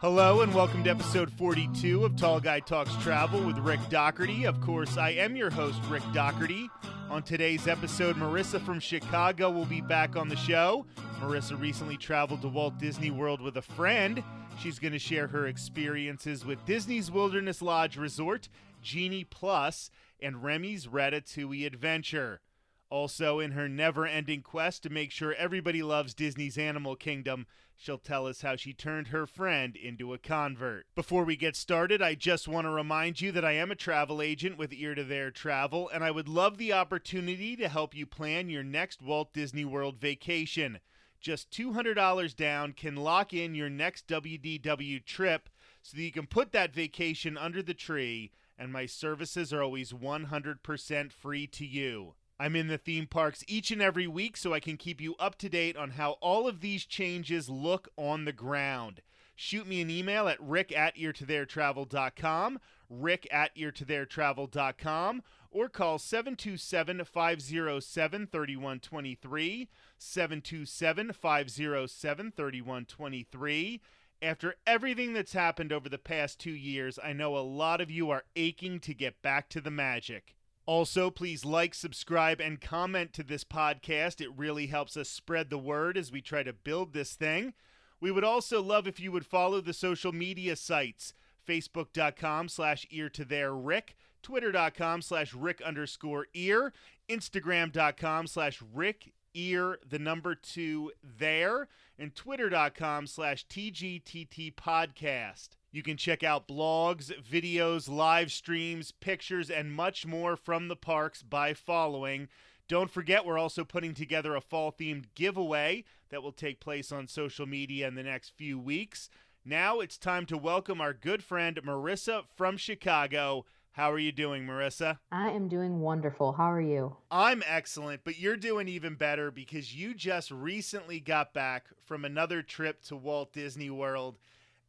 Hello and welcome to episode 42 of Tall Guy Talks Travel with Rick Doherty. Of course, I am your host, Rick Doherty. On today's episode, Marisa from Chicago will be back on the show. Marisa recently traveled to Walt Disney World with a friend. She's going to share her experiences with Disney's Wilderness Lodge Resort, Genie Plus, and Remi's Ratatouille Adventure. Also, in her never-ending quest to make sure everybody loves Disney's Animal Kingdom, she'll tell us how she turned her friend into a convert. Before we get started, I just want to remind you that I am a travel agent with Ear to There Travel, and I would love the opportunity to help you plan your next Walt Disney World vacation. Just $200 down can lock in your next WDW trip so that you can put that vacation under the tree, and my services are always 100% free to you. I'm in the theme parks each and every week so I can keep you up to date on how all of these changes look on the ground. Shoot me an email at rick@eartotheretravel.com, rick@eartotheretravel.com, or call 727-507-3123, 727-507-3123. After everything that's happened over the past 2 years, I know a lot of you are aching to get back to the magic. Also, please like, subscribe, and comment to this podcast. It really helps us spread the word as we try to build this thing. We would also love if you would follow the social media sites, facebook.com/eartothererick, twitter.com/rick_ear, instagram.com/rickear2there, and twitter.com/tgttpodcast. You can check out blogs, videos, live streams, pictures, and much more from the parks by following. Don't forget, we're also putting together a fall-themed giveaway that will take place on social media in the next few weeks. Now it's time to welcome our good friend Marisa from Chicago. How are you doing, Marisa? I am doing wonderful. How are you? I'm excellent, but you're doing even better because you just recently got back from another trip to Walt Disney World.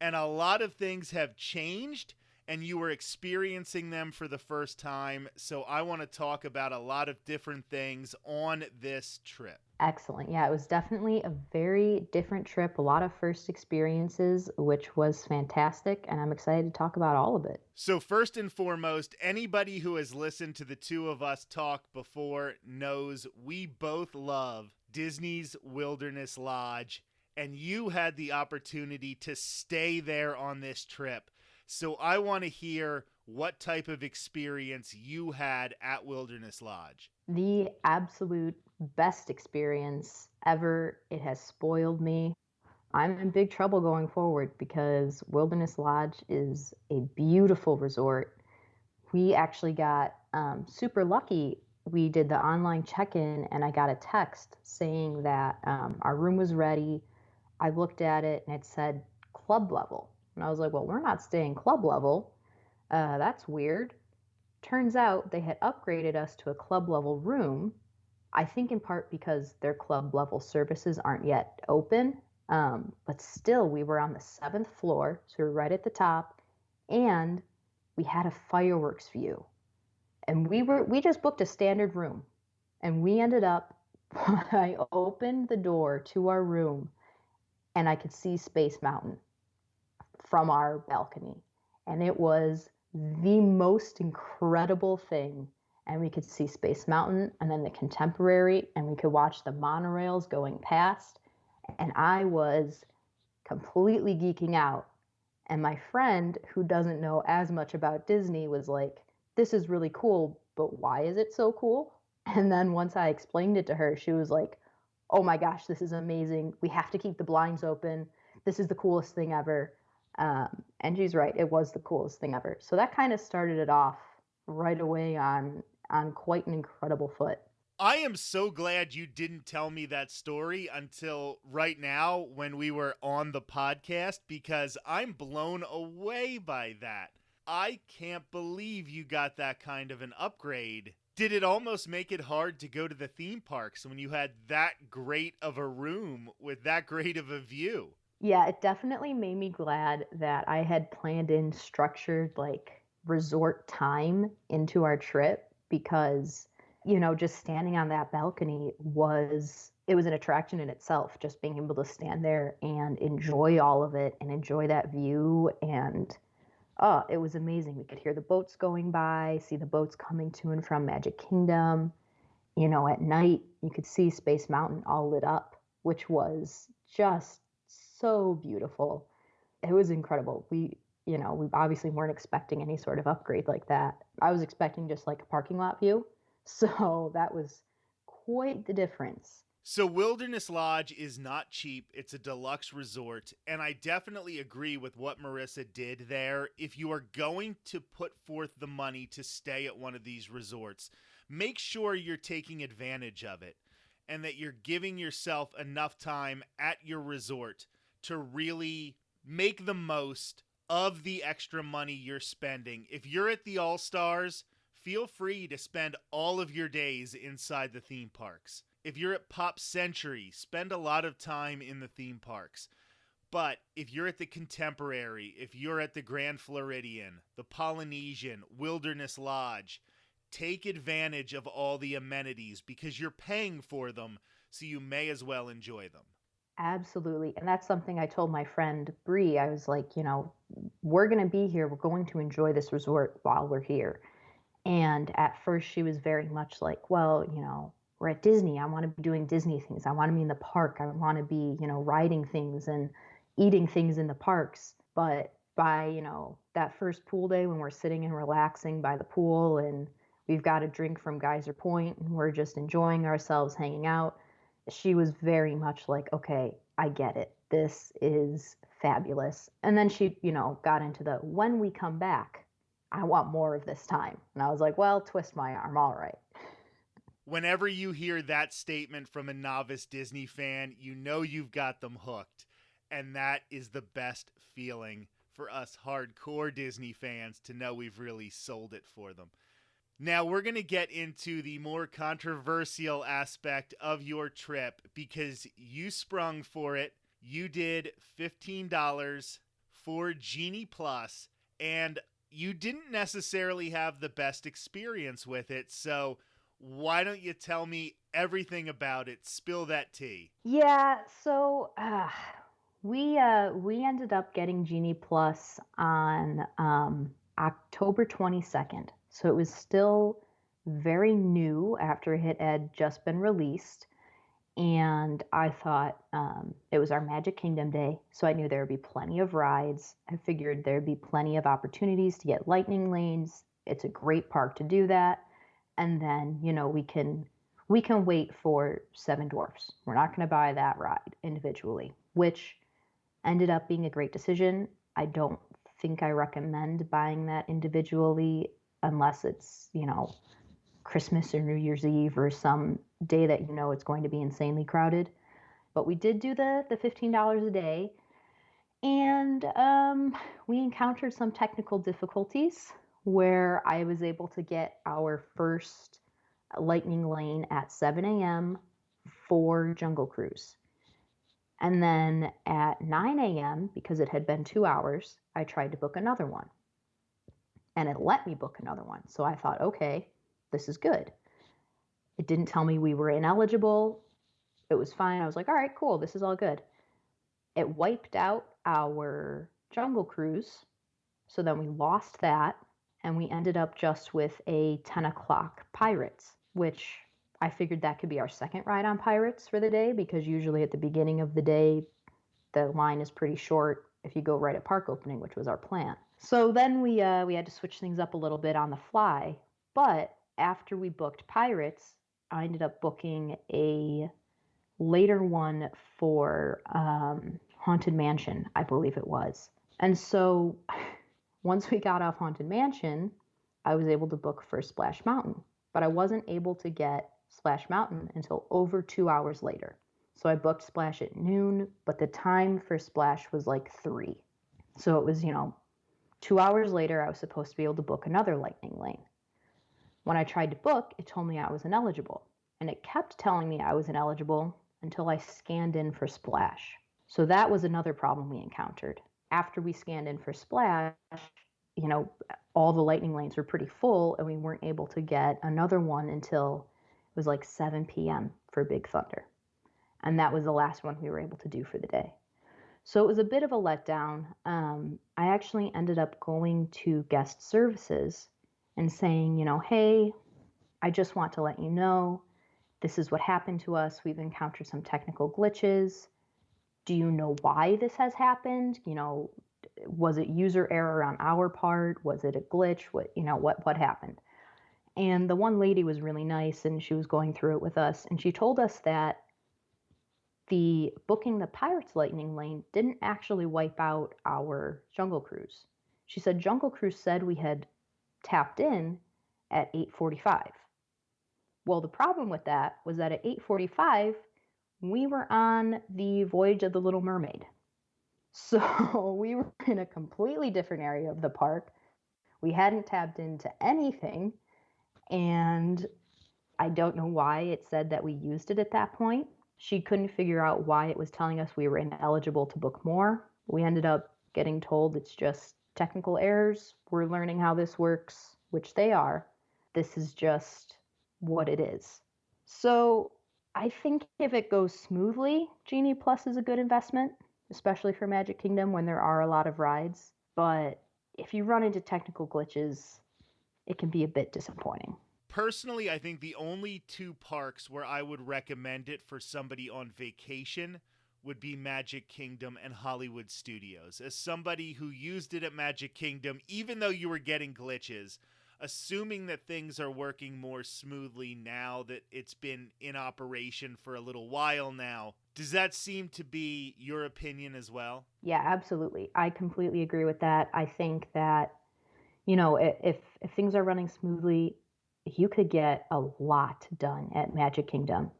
And a lot of things have changed, and you were experiencing them for the first time. So I want to talk about a lot of different things on this trip. Excellent. Yeah, it was definitely a very different trip, a lot of first experiences, which was fantastic, and I'm excited to talk about all of it. So first and foremost, anybody who has listened to the two of us talk before knows we both love Disney's Wilderness Lodge. And you had the opportunity to stay there on this trip. So I want to hear what type of experience you had at Wilderness Lodge. The absolute best experience ever. It has spoiled me. I'm in big trouble going forward because Wilderness Lodge is a beautiful resort. We actually got super lucky. We did the online check-in and I got a text saying that our room was ready. I looked at it and it said club level. And I was like, well, we're not staying club level. That's weird. Turns out they had upgraded us to a club level room. I think in part because their club level services aren't yet open. But still, we were on the 7th floor. So we were right at the top. And we had a fireworks view. And we just booked a standard room. And we ended up, I opened the door to our room, and I could see Space Mountain from our balcony. And it was the most incredible thing. And we could see Space Mountain and then the Contemporary, and we could watch the monorails going past. And I was completely geeking out. And my friend, who doesn't know as much about Disney, was like, this is really cool, but why is it so cool? And then once I explained it to her, she was like, oh my gosh, this is amazing. We have to keep the blinds open. This is the coolest thing ever. And she's right. It was the coolest thing ever. So that kind of started it off right away on quite an incredible foot. I am so glad you didn't tell me that story until right now when we were on the podcast, because I'm blown away by that. I can't believe you got that kind of an upgrade. Did it almost make it hard to go to the theme parks when you had that great of a room with that great of a view? Yeah, it definitely made me glad that I had planned in structured resort time into our trip, because just standing on that balcony it was an attraction in itself, just being able to stand there and enjoy all of it and enjoy that view. And oh, it was amazing. We could hear the boats going by, see the boats coming to and from Magic Kingdom. At night, you could see Space Mountain all lit up, which was just so beautiful. It was incredible. We obviously weren't expecting any sort of upgrade like that. I was expecting just like a parking lot view. So that was quite the difference. So Wilderness Lodge is not cheap. It's a deluxe resort, and I definitely agree with what Marisa did there. If you are going to put forth the money to stay at one of these resorts, make sure you're taking advantage of it and that you're giving yourself enough time at your resort to really make the most of the extra money you're spending. If you're at the All-Stars, feel free to spend all of your days inside the theme parks. If you're at Pop Century, spend a lot of time in the theme parks. But if you're at the Contemporary, if you're at the Grand Floridian, the Polynesian, Wilderness Lodge, take advantage of all the amenities because you're paying for them, so you may as well enjoy them. Absolutely. And that's something I told my friend Bree. I was like, we're going to be here. We're going to enjoy this resort while we're here. And at first she was very much like, well, we're at Disney. I want to be doing Disney things. I want to be in the park. I want to be, riding things and eating things in the parks. But by, that first pool day when we're sitting and relaxing by the pool and we've got a drink from Geyser Point and we're just enjoying ourselves hanging out, she was very much like, okay, I get it. This is fabulous. And then she, got into the, when we come back, I want more of this time. And I was like, well, twist my arm. All right. Whenever you hear that statement from a novice Disney fan, you know you've got them hooked. And that is the best feeling for us hardcore Disney fans to know we've really sold it for them. Now we're going to get into the more controversial aspect of your trip because you sprung for it. You did $15 for Genie Plus, and you didn't necessarily have the best experience with it. So why don't you tell me everything about it? Spill that tea. Yeah, so we ended up getting Genie Plus on October 22nd. So it was still very new after it had just been released. And I thought it was our Magic Kingdom day, so I knew there would be plenty of rides. I figured there'd be plenty of opportunities to get lightning lanes. It's a great park to do that. And then, we can wait for Seven Dwarfs. We're not going to buy that ride individually, which ended up being a great decision. I don't think I recommend buying that individually unless it's, Christmas or New Year's Eve or some day that it's going to be insanely crowded. But we did do the $15 a day, and we encountered some technical difficulties where I was able to get our first lightning lane at 7 a.m. for Jungle Cruise. And then at 9 a.m., because it had been 2 hours, I tried to book another one. And it let me book another one. So I thought, okay, this is good. It didn't tell me we were ineligible. It was fine. I was like, all right, cool. This is all good. It wiped out our Jungle Cruise. So then we lost that. And we ended up just with a 10 o'clock Pirates, which I figured that could be our second ride on Pirates for the day, because usually at the beginning of the day, the line is pretty short if you go right at park opening, which was our plan. So then we had to switch things up a little bit on the fly. But after we booked Pirates, I ended up booking a later one for Haunted Mansion, I believe it was. And so once we got off Haunted Mansion, I was able to book for Splash Mountain. But I wasn't able to get Splash Mountain until over 2 hours later. So I booked Splash at noon, but the time for Splash was like 3. So it was, 2 hours later, I was supposed to be able to book another lightning lane. When I tried to book, it told me I was ineligible. And it kept telling me I was ineligible until I scanned in for Splash. So that was another problem we encountered. After we scanned in for Splash, all the lightning lanes were pretty full, and we weren't able to get another one until was like 7 p.m. for Big Thunder. And that was the last one we were able to do for the day. So it was a bit of a letdown. I actually ended up going to guest services and saying, hey, I just want to let you know this is what happened to us. We've encountered some technical glitches. Do you know why this has happened? Was it user error on our part? Was it a glitch? What happened? And the one lady was really nice, and she was going through it with us, and she told us that the booking the Pirates Lightning Lane didn't actually wipe out our Jungle Cruise. She said Jungle Cruise said we had tapped in at 8:45. Well, the problem with that was that at 8:45, we were on the Voyage of the Little Mermaid. So we were in a completely different area of the park. We hadn't tapped into anything, and I don't know why it said that we used it at that point. She couldn't figure out why it was telling us we were ineligible to book more. We ended up getting told it's just technical errors. We're learning how this works, which they are. This is just what it is. So I think if it goes smoothly, Genie Plus is a good investment, especially for Magic Kingdom when there are a lot of rides. But if you run into technical glitches, it can be a bit disappointing. Personally, I think the only two parks where I would recommend it for somebody on vacation would be Magic Kingdom and Hollywood Studios. As somebody who used it at Magic Kingdom, even though you were getting glitches, assuming that things are working more smoothly now that it's been in operation for a little while now, does that seem to be your opinion as well? Yeah, absolutely. I completely agree with that. I think that, if things are running smoothly, you could get a lot done at Magic Kingdom.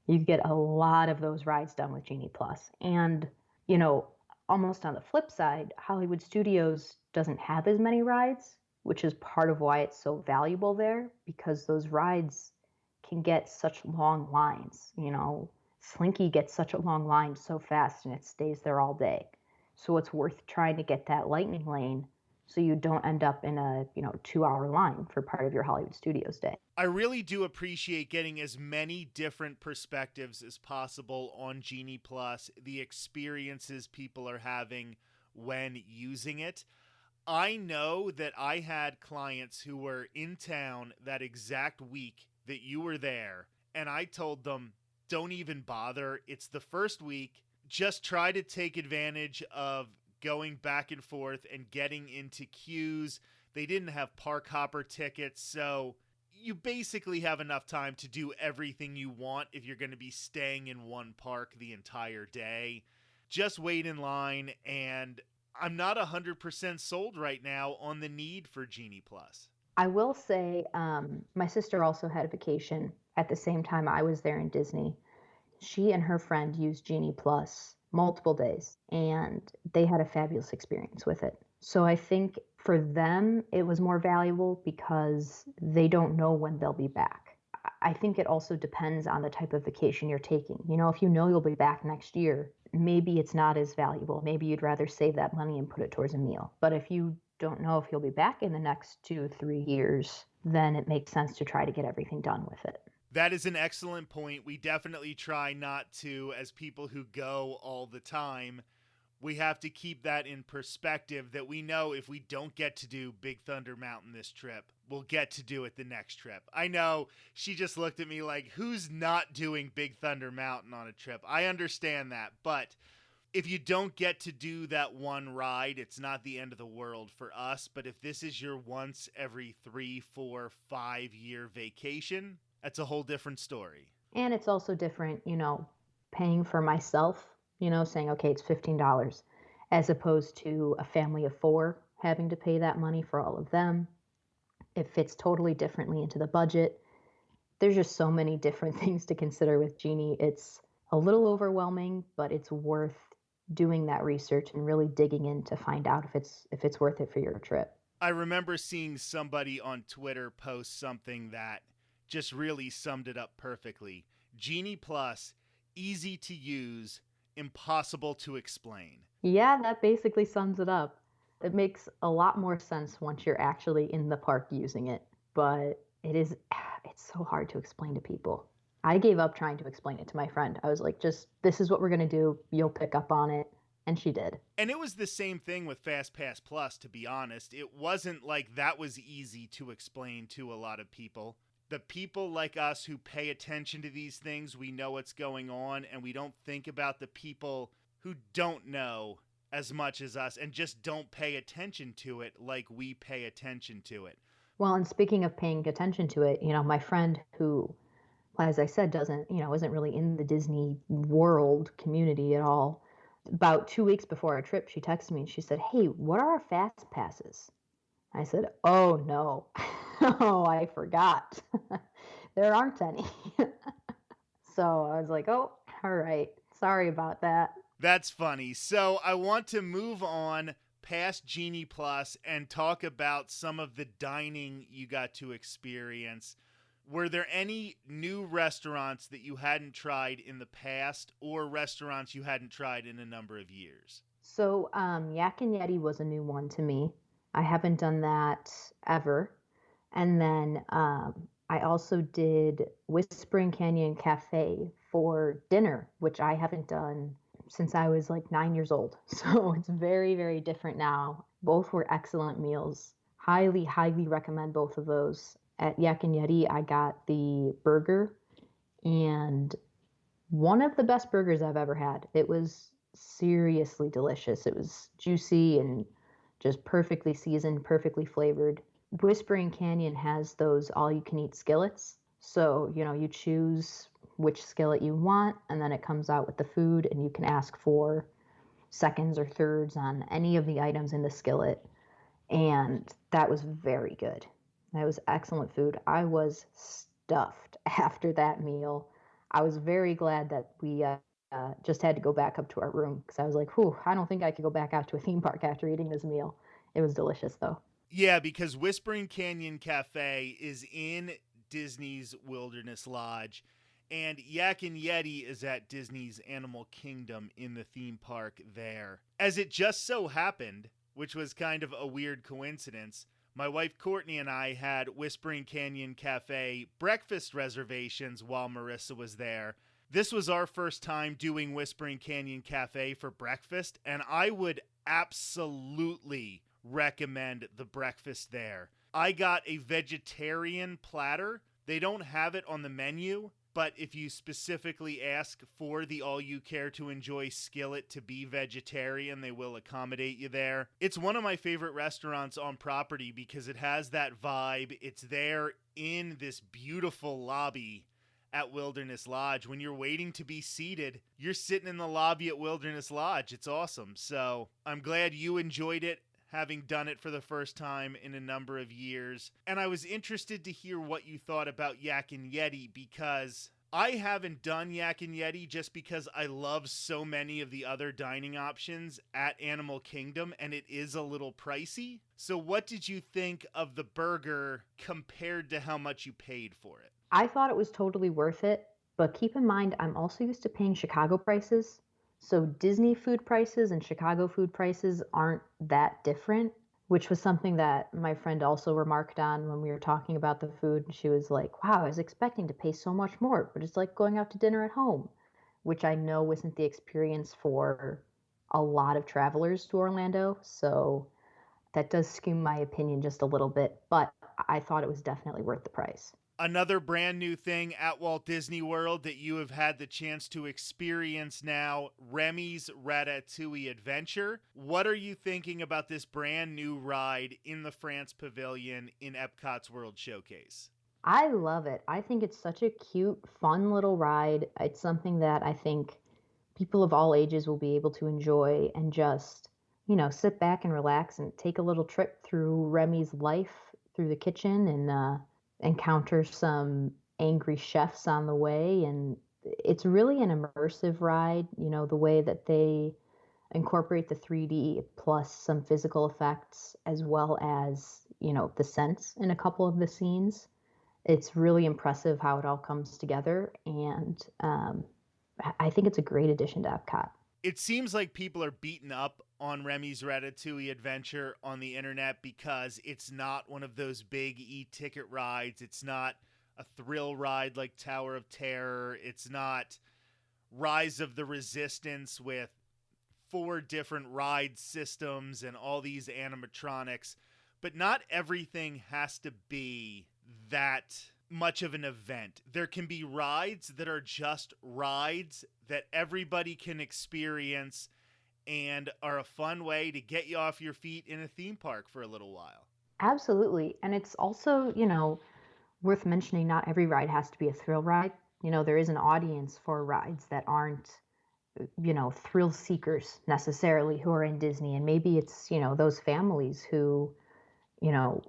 You could get a lot of those rides done with Genie Plus. And, you know, almost on the flip side, Hollywood Studios doesn't have as many rides, which is part of why it's so valuable there, because those rides can get such long lines. Slinky gets such a long line so fast and it stays there all day. So it's worth trying to get that lightning lane so you don't end up in a 2-hour line for part of your Hollywood Studios day. I really do appreciate getting as many different perspectives as possible on Genie Plus, the experiences people are having when using it. I know that I had clients who were in town that exact week that you were there, and I told them, don't even bother. It's the first week. Just try to take advantage of going back and forth and getting into queues. They didn't have park hopper tickets, so you basically have enough time to do everything you want if you're going to be staying in one park the entire day. Just wait in line, and I'm not 100% sold right now on the need for Genie Plus. I will say, my sister also had a vacation at the same time I was there in Disney. She and her friend used Genie Plus multiple days, and they had a fabulous experience with it. So I think for them, it was more valuable because they don't know when they'll be back. I think it also depends on the type of vacation you're taking. If you know you'll be back next year, maybe it's not as valuable. Maybe you'd rather save that money and put it towards a meal. But if you don't know if you'll be back in the next 2-3 years, then it makes sense to try to get everything done with it. That is an excellent point. We definitely try not to, as people who go all the time, we have to keep that in perspective, that we know if we don't get to do Big Thunder Mountain this trip, we'll get to do it the next trip. I know she just looked at me like, who's not doing Big Thunder Mountain on a trip? I understand that, but if you don't get to do that one ride, it's not the end of the world for us. But if this is your once every 3, 4, 5 year vacation, that's a whole different story. And it's also different, paying for myself, saying, okay, it's $15, as opposed to a family of 4 having to pay that money for all of them. It fits totally differently into the budget. There's just so many different things to consider with Genie. It's a little overwhelming, but it's worth doing that research and really digging in to find out if it's worth it for your trip. I remember seeing somebody on Twitter post something that just really summed it up perfectly. Genie Plus, easy to use, impossible to explain. Yeah, that basically sums it up. It makes a lot more sense once you're actually in the park using it, but it's so hard to explain to people. I gave up trying to explain it to my friend. I was like, just this is what we're going to do. You'll pick up on it. And she did. And it was the same thing with Fast Pass Plus, to be honest. It wasn't like that was easy to explain to a lot of people. The people like us who pay attention to these things, we know what's going on, and we don't think about the people who don't know as much as us and just don't pay attention to it like we pay attention to it. Well, and speaking of paying attention to it, my friend who, as I said, doesn't, isn't really in the Disney World community at all. About 2 weeks before our trip, she texted me and she said, "Hey, what are our fast passes?" I said, "Oh no." Oh, I forgot. There aren't any. So I was like, "Oh, all right. Sorry about that." That's funny. So I want to move on past Genie Plus and talk about some of the dining you got to experience. Were there any new restaurants that you hadn't tried in the past or restaurants you hadn't tried in a number of years? So Yak and Yeti was a new one to me. I haven't done that ever. And then I also did Whispering Canyon Cafe for dinner, which I haven't done since I was like 9 years old. So it's very, very different now. Both were excellent meals. Highly, highly recommend both of those. At Yak and Yeti, I got the burger, and one of the best burgers I've ever had. It was seriously delicious. It was juicy and just perfectly seasoned, perfectly flavored. Whispering Canyon has those all you can eat skillets. So, you choose which skillet you want, and then it comes out with the food, and you can ask for seconds or thirds on any of the items in the skillet. And that was very good. That was excellent food. I was stuffed after that meal. I was very glad that we just had to go back up to our room because I was like, whew, I don't think I could go back out to a theme park after eating this meal. It was delicious, though. Yeah, because Whispering Canyon Cafe is in Disney's Wilderness Lodge, and Yak and Yeti is at Disney's Animal Kingdom in the theme park there. As it just so happened, which was kind of a weird coincidence, my wife Courtney and I had Whispering Canyon Cafe breakfast reservations while Marisa was there. This was our first time doing Whispering Canyon Cafe for breakfast, and I would absolutely recommend the breakfast there. I got a vegetarian platter. They don't have it on the menu, but if you specifically ask for the all you care to enjoy skillet to be vegetarian, they will accommodate you there. It's one of my favorite restaurants on property because it has that vibe. It's there in this beautiful lobby at Wilderness Lodge. When you're waiting to be seated, you're sitting in the lobby at Wilderness Lodge. It's awesome. So I'm glad you enjoyed it, having done it for the first time in a number of years. And I was interested to hear what you thought about Yak and Yeti because I haven't done Yak and Yeti just because I love so many of the other dining options at Animal Kingdom, and it is a little pricey. So what did you think of the burger compared to how much you paid for it? I thought it was totally worth it, but keep in mind, I'm also used to paying Chicago prices. So Disney food prices and Chicago food prices aren't that different, which was something that my friend also remarked on when we were talking about the food. She was like, wow, I was expecting to pay so much more, but it's like going out to dinner at home, which I know isn't the experience for a lot of travelers to Orlando. So that does skew my opinion just a little bit, but I thought it was definitely worth the price. Another brand new thing at Walt Disney World that you have had the chance to experience now, Remi's Ratatouille Adventure. What are you thinking about this brand new ride in the France Pavilion in Epcot's World Showcase? I love it. I think it's such a cute, fun little ride. It's something that I think people of all ages will be able to enjoy and just, sit back and relax and take a little trip through Remi's life through the kitchen and encounter some angry chefs on the way. And it's really an immersive ride, the way that they incorporate the 3D plus some physical effects as well as, the scents in a couple of the scenes. It's really impressive how it all comes together. And I think it's a great addition to Epcot. It seems like people are beaten up on Remi's Ratatouille Adventure on the internet because it's not one of those big e-ticket rides. It's not a thrill ride like Tower of Terror. It's not Rise of the Resistance with 4 different ride systems and all these animatronics. But not everything has to be that much of an event. There can be rides that are just rides that everybody can experience and are a fun way to get you off your feet in a theme park for a little while. Absolutely. And it's also, worth mentioning not every ride has to be a thrill ride. There is an audience for rides that aren't, thrill seekers necessarily who are in Disney. And maybe it's, those families who, you know,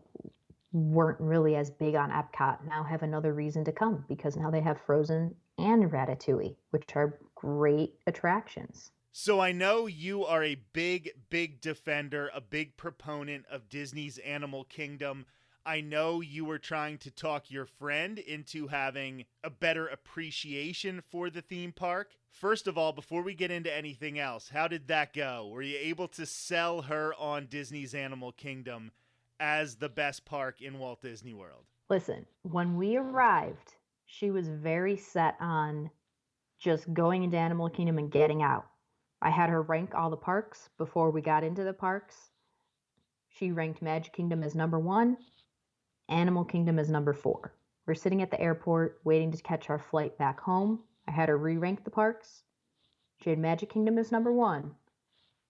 weren't really as big on Epcot now have another reason to come because now they have Frozen and Ratatouille, which are great attractions. So I know you are a big, big defender, a big proponent of Disney's Animal Kingdom. I know you were trying to talk your friend into having a better appreciation for the theme park. First of all, before we get into anything else, how did that go? Were you able to sell her on Disney's Animal Kingdom as the best park in Walt Disney World? Listen, when we arrived, she was very set on just going into Animal Kingdom and getting out. I had her rank all the parks before we got into the parks. She ranked Magic Kingdom as number 1, Animal Kingdom as number 4. We're sitting at the airport waiting to catch our flight back home. I had her re-rank the parks. She had Magic Kingdom as number 1,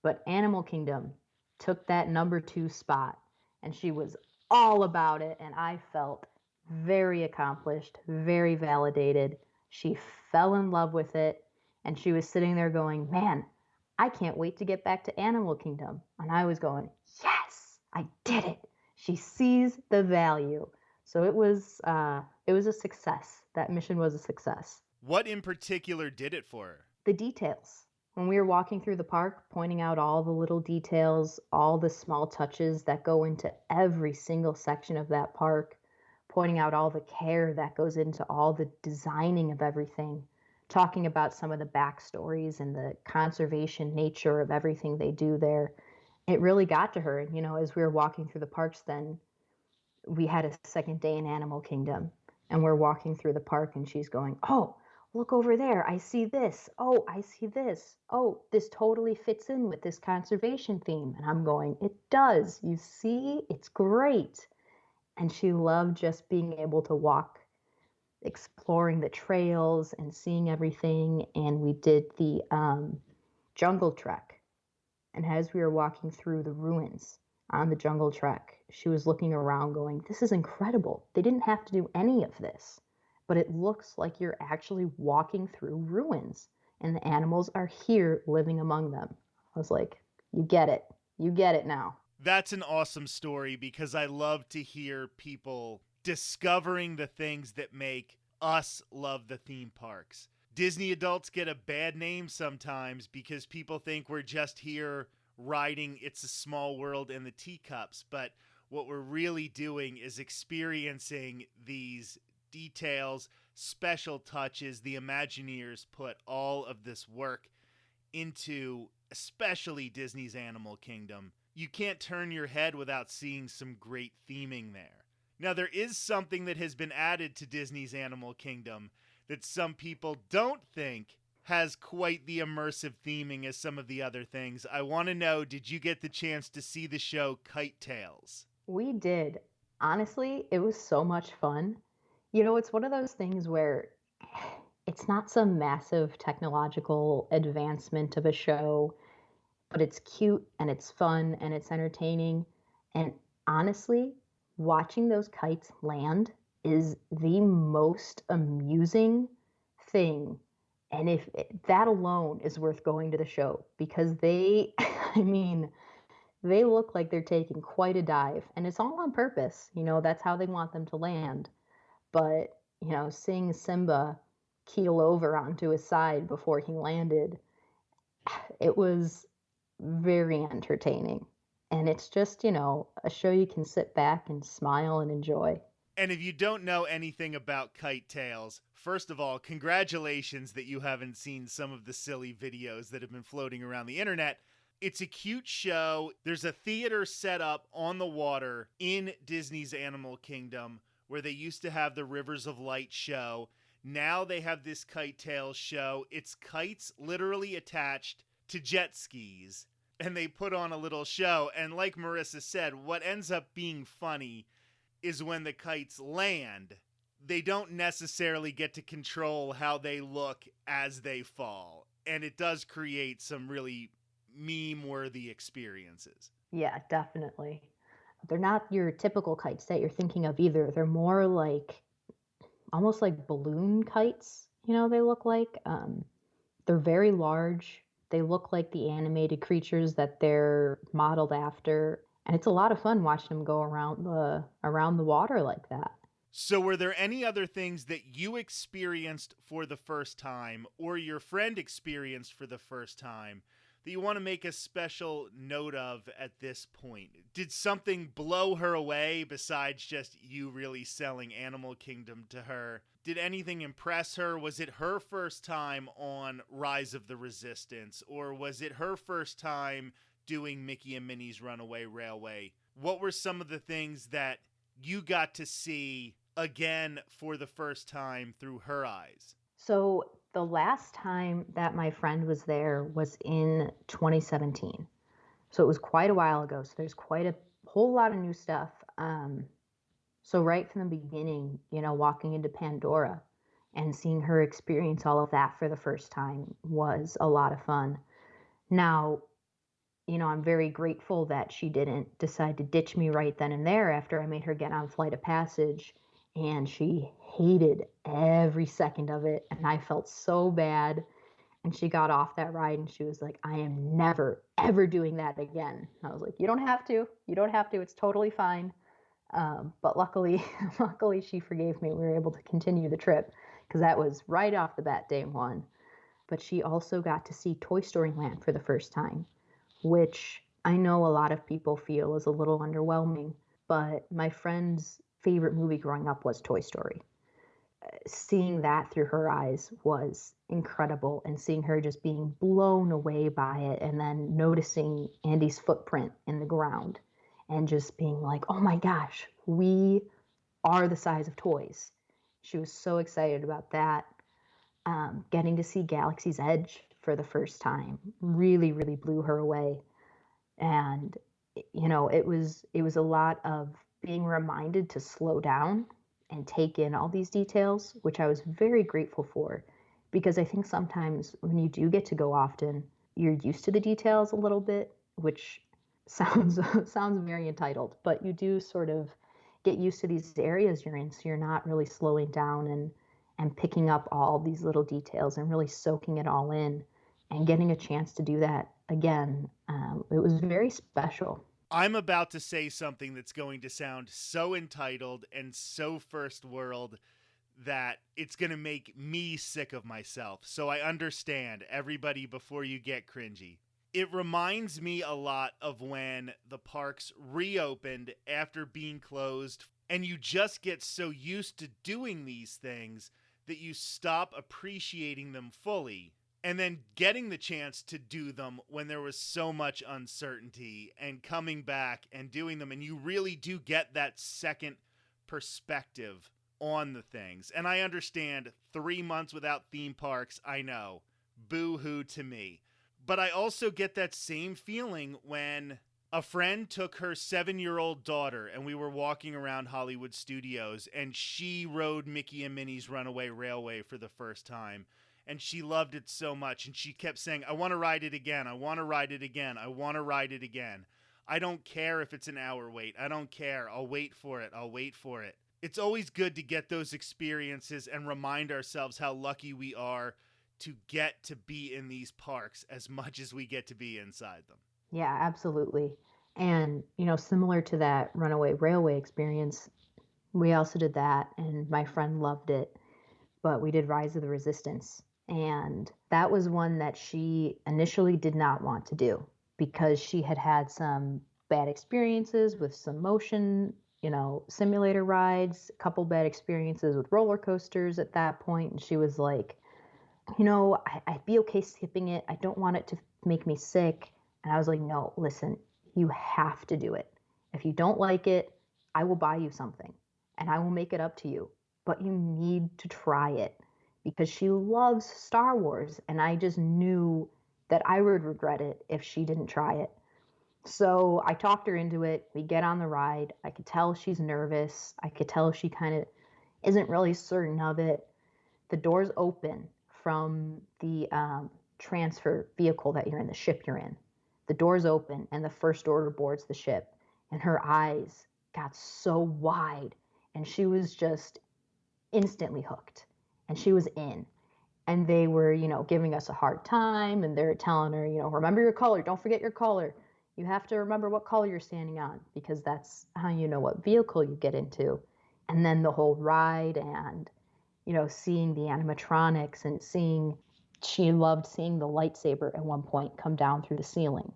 but Animal Kingdom took that number 2 spot, and she was all about it, and I felt very accomplished, very validated. She fell in love with it, and she was sitting there going, man, I can't wait to get back to Animal Kingdom. And I was going, yes, I did it. She sees the value. So it was a success. That mission was a success. What in particular did it for her? The details. When we were walking through the park, pointing out all the little details, all the small touches that go into every single section of that park, pointing out all the care that goes into all the designing of everything, talking about some of the backstories and the conservation nature of everything they do there. It really got to her. And, as we were walking through the parks then, we had a second day in Animal Kingdom, and we're walking through the park, and she's going, oh, look over there. I see this. Oh, I see this. Oh, this totally fits in with this conservation theme. And I'm going, it does. You see, it's great. And she loved just being able to walk, exploring the trails and seeing everything. And we did the jungle trek. And as we were walking through the ruins on the jungle trek, she was looking around going, this is incredible. They didn't have to do any of this, but it looks like you're actually walking through ruins and the animals are here living among them. I was like, you get it. You get it now. That's an awesome story because I love to hear people discovering the things that make us love the theme parks. Disney adults get a bad name sometimes because people think we're just here riding It's a Small World in the teacups, but what we're really doing is experiencing these details, special touches. The Imagineers put all of this work into especially Disney's Animal Kingdom. You can't turn your head without seeing some great theming there. Now, there is something that has been added to Disney's Animal Kingdom that some people don't think has quite the immersive theming as some of the other things. I want to know, did you get the chance to see the show Kite Tales? We did. Honestly, it was so much fun. It's one of those things where it's not some massive technological advancement of a show, but it's cute and it's fun and it's entertaining. And honestly, watching those kites land is the most amusing thing. And if that alone is worth going to the show because they, they look like they're taking quite a dive and it's all on purpose. That's how they want them to land. But, seeing Simba keel over onto his side before he landed, it was very entertaining. And it's just, a show you can sit back and smile and enjoy. And if you don't know anything about Kite Tales, first of all, congratulations that you haven't seen some of the silly videos that have been floating around the internet. It's a cute show. There's a theater set up on the water in Disney's Animal Kingdom where they used to have the Rivers of Light show. Now they have this Kite Tail show. It's kites literally attached to jet skis, and they put on a little show. And like Marisa said, what ends up being funny is when the kites land, they don't necessarily get to control how they look as they fall. And it does create some really meme-worthy experiences. Yeah, definitely. They're not your typical kites that you're thinking of either. They're more like almost like balloon kites, they look like. They're very large. They look like the animated creatures that they're modeled after. And it's a lot of fun watching them go around the water like that. So were there any other things that you experienced for the first time or your friend experienced for the first time that you want to make a special note of at this point? Did something blow her away besides just you really selling Animal Kingdom to her? Did anything impress her? Was it her first time on Rise of the Resistance, or was it her first time doing Mickey and Minnie's Runaway Railway? What were some of the things that you got to see again for the first time through her eyes? So the last time that my friend was there was in 2017. So it was quite a while ago. So there's quite a whole lot of new stuff. So right from the beginning, walking into Pandora and seeing her experience all of that for the first time was a lot of fun. Now, I'm very grateful that she didn't decide to ditch me right then and there after I made her get on Flight of Passage. And she hated every second of it. And I felt so bad. And she got off that ride and she was like, I am never, ever doing that again. I was like, you don't have to. You don't have to. It's totally fine. But luckily she forgave me. We were able to continue the trip because that was right off the bat, day one. But she also got to see Toy Story Land for the first time, which I know a lot of people feel is a little underwhelming. But my friend's favorite movie growing up was Toy Story. Seeing that through her eyes was incredible, and seeing her just being blown away by it, and then noticing Andy's footprint in the ground and just being like, oh my gosh, we are the size of toys. She was so excited about that. Getting to see Galaxy's Edge for the first time really, really blew her away. And, it was a lot of being reminded to slow down and take in all these details, which I was very grateful for, because I think sometimes when you do get to go often, you're used to the details a little bit, which sounds very entitled, but you do sort of get used to these areas you're in, so you're not really slowing down and picking up all these little details and really soaking it all in, and getting a chance to do that again. It was very special. I'm about to say something that's going to sound so entitled and so first world that it's going to make me sick of myself. So I understand, everybody, before you get cringy. It reminds me a lot of when the parks reopened after being closed, and you just get so used to doing these things that you stop appreciating them fully. And then getting the chance to do them when there was so much uncertainty, and coming back and doing them, and you really do get that second perspective on the things. And I understand 3 months without theme parks, I know, boo-hoo to me. But I also get that same feeling when a friend took her 7-year-old daughter and we were walking around Hollywood Studios, and she rode Mickey and Minnie's Runaway Railway for the first time. And she loved it so much, and she kept saying, I want to ride it again. I want to ride it again. I want to ride it again. I don't care if it's an hour wait. I don't care. I'll wait for it. I'll wait for it. It's always good to get those experiences and remind ourselves how lucky we are to get to be in these parks as much as we get to be inside them. Yeah, absolutely. And, similar to that Runaway Railway experience, we also did that, and my friend loved it. But we did Rise of the Resistance. And that was one that she initially did not want to do because she had had some bad experiences with some motion, simulator rides, a couple bad experiences with roller coasters at that point. And she was like, I'd be okay skipping it. I don't want it to make me sick. And I was like, no, listen, you have to do it. If you don't like it, I will buy you something. and I will make it up to you. But you need to try it because she loves Star Wars. And I just knew that I would regret it if she didn't try it. So I talked her into it. We get on the ride. I could tell she's nervous. I could tell she kind of isn't really certain of it. The doors open from the transfer vehicle that you're in, the ship you're in. The doors open, and the First Order boards the ship, and her eyes got so wide, and she was just instantly hooked, and she was in. And they were, giving us a hard time, and they're telling her, remember your color, don't forget your color. You have to remember what color you're standing on because that's how you know what vehicle you get into. And then the whole ride and seeing the animatronics and she loved seeing the lightsaber at one point come down through the ceiling.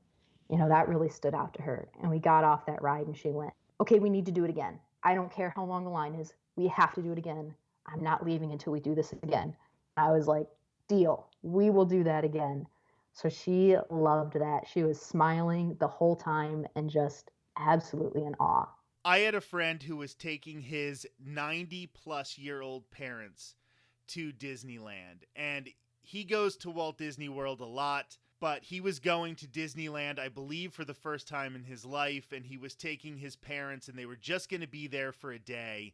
That really stood out to her. And we got off that ride and she went, okay, we need to do it again. I don't care how long the line is. We have to do it again. I'm not leaving until we do this again. I was like, deal. We will do that again. So she loved that. She was smiling the whole time and just absolutely in awe. I had a friend who was taking his 90-plus-year-old parents to Disneyland, and he goes to Walt Disney World a lot, but he was going to Disneyland, I believe, for the first time in his life, and he was taking his parents, and they were just going to be there for a day,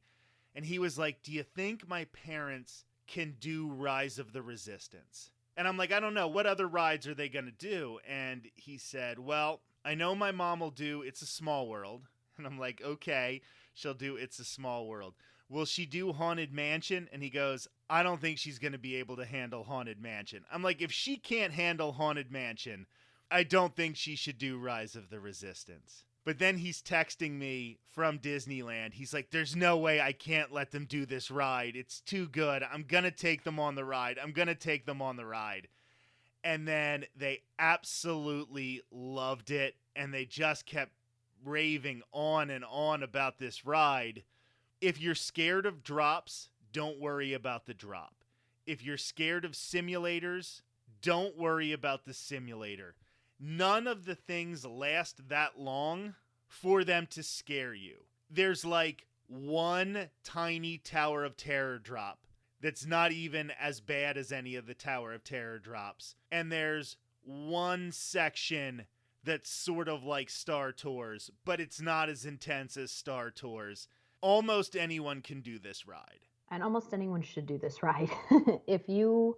and he was like, do you think my parents can do Rise of the Resistance? And I'm like, I don't know, what other rides are they going to do? And he said, well, I know my mom will do It's a Small World. And I'm like, okay, she'll do It's a Small World. Will she do Haunted Mansion? And he goes, I don't think she's going to be able to handle Haunted Mansion. I'm like, if she can't handle Haunted Mansion, I don't think she should do Rise of the Resistance. But then he's texting me from Disneyland. He's like, there's no way I can't let them do this ride. It's too good. I'm going to take them on the ride. I'm going to take them on the ride. And then they absolutely loved it. And they just kept raving on and on about this ride. If you're scared of drops, don't worry about the drop. If you're scared of simulators, don't worry about the simulator. None of the things last that long for them to scare you. There's like one tiny Tower of Terror drop that's not even as bad as any of the Tower of Terror drops. And there's one section that's sort of like Star Tours, but it's not as intense as Star Tours. Almost anyone can do this ride. And almost anyone should do this ride. If you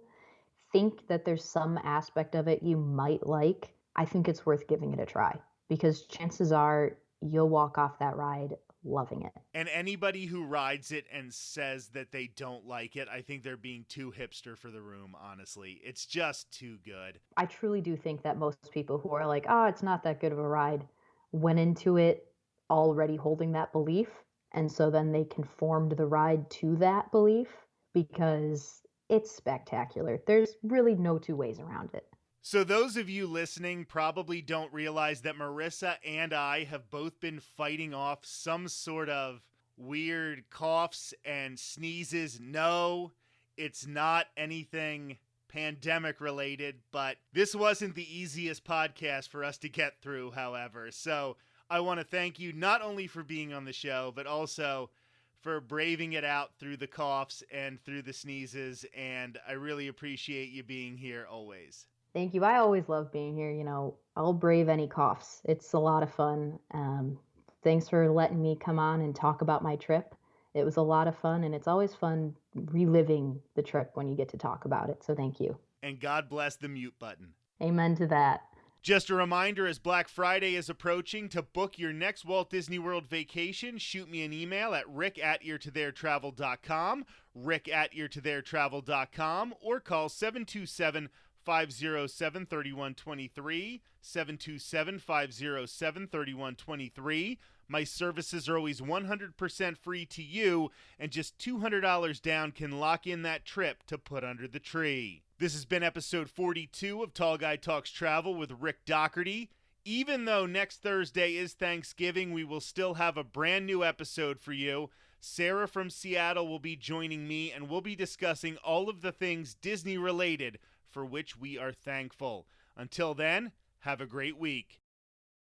think that there's some aspect of it you might like, I think it's worth giving it a try because chances are you'll walk off that ride loving it. And anybody who rides it and says that they don't like it, I think they're being too hipster for the room, honestly. It's just too good. I truly do think that most people who are like, oh, it's not that good of a ride, went into it already holding that belief. And so then they conformed the ride to that belief because it's spectacular. There's really no two ways around it. So those of you listening probably don't realize that Marisa and I have both been fighting off some sort of weird coughs and sneezes. No, it's not anything pandemic related, but this wasn't the easiest podcast for us to get through, however. So I want to thank you not only for being on the show, but also for braving it out through the coughs and through the sneezes. And I really appreciate you being here always. Thank you. I always love being here. I'll brave any coughs. It's a lot of fun. Thanks for letting me come on and talk about my trip. It was a lot of fun, and it's always fun reliving the trip when you get to talk about it. So thank you. And God bless the mute button. Amen to that. Just a reminder, as Black Friday is approaching, to book your next Walt Disney World vacation, shoot me an email at rick@eartotheretravel.com, rick@eartotheretravel.com, or call 727-507-3123, 727-507-3123. My services are always 100% free to you, and just $200 down can lock in that trip to put under the tree. This has been episode 42 of Tall Guy Talks Travel with Rick Doherty. Even though next Thursday is Thanksgiving, we will still have a brand new episode for you. Sarah from Seattle will be joining me, and we'll be discussing all of the things Disney related for which we are thankful. Until then, have a great week.